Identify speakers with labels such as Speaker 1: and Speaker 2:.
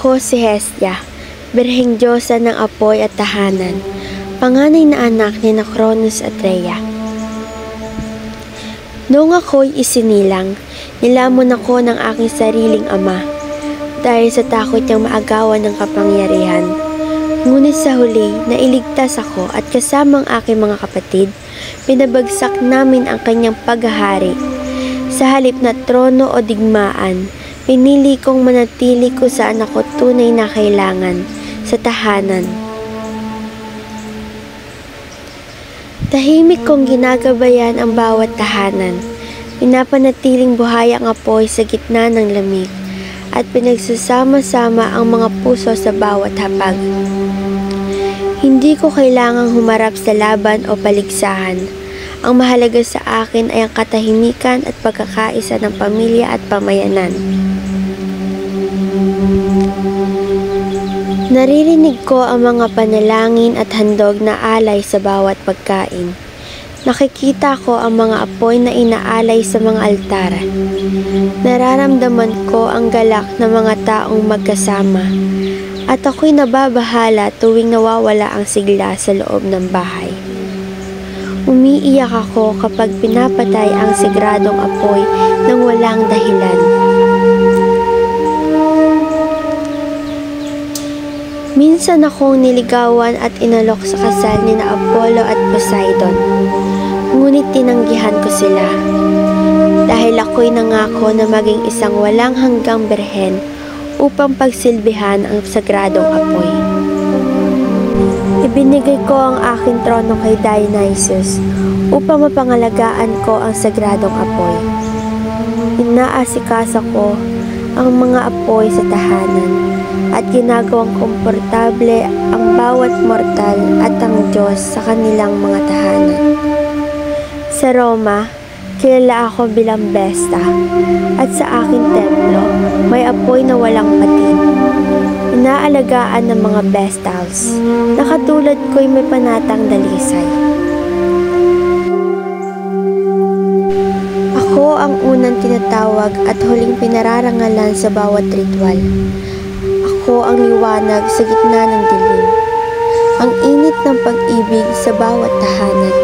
Speaker 1: Ako si Hestia, Birheng Diyosa ng apoy at tahanan, panganay na anak ni na Cronus at Rhea. Noong ako'y isinilang, nilamon ako ng aking sariling ama, dahil sa takot niyang maagawan ng kapangyarihan. Ngunit sa huli, nailigtas ako at kasamang aking mga kapatid, pinabagsak namin ang kanyang paghahari. Sa halip na trono o digmaan, pinili kong manatili kung saan ako tunay na kailangan, sa tahanan. Tahimik kong ginagabayan ang bawat tahanan, pinapanatiling buhay ang apoy sa gitna ng lamig, at pinagsasama-sama ang mga puso sa bawat hapag. Hindi ko kailangang humarap sa laban o paligsahan. Ang mahalaga sa akin ay ang katahimikan at pagkakaisa ng pamilya at pamayanan. Naririnig ko ang mga panalangin at handog na alay sa bawat pagkain. Nakikita ko ang mga apoy na inaalay sa mga altar. Nararamdaman ko ang galak ng mga taong magkasama, at ako'y nababahala tuwing nawawala ang sigla sa loob ng bahay. Umiiyak ako kapag pinapatay ang sigradong apoy nang walang dahilan. Minsan akong niligawan at inalok sa kasal ni na Apollo at Poseidon, ngunit tinanggihan ko sila, dahil ako'y nangako na maging isang walang hanggang birhen upang pagsilbihan ang sagradong apoy. Ibinigay ko ang aking trono kay Dionysus upang mapangalagaan ko ang sagradong apoy. Inaasikaso ko ang mga apoy sa tahanan, at ginagawang komportable ang bawat mortal at ang Diyos sa kanilang mga tahanan. Sa Roma, kilala ako bilang Vesta, at sa aking templo, may apoy na walang patin. Inaalagaan ng mga Vestals, na katulad ko'y may panatang dalisay. Ako ang unang tinatawag at huling pinararangalan sa bawat ritual. Ako ang liwanag sa gitna ng dilim, ang init ng pag-ibig sa bawat tahanan.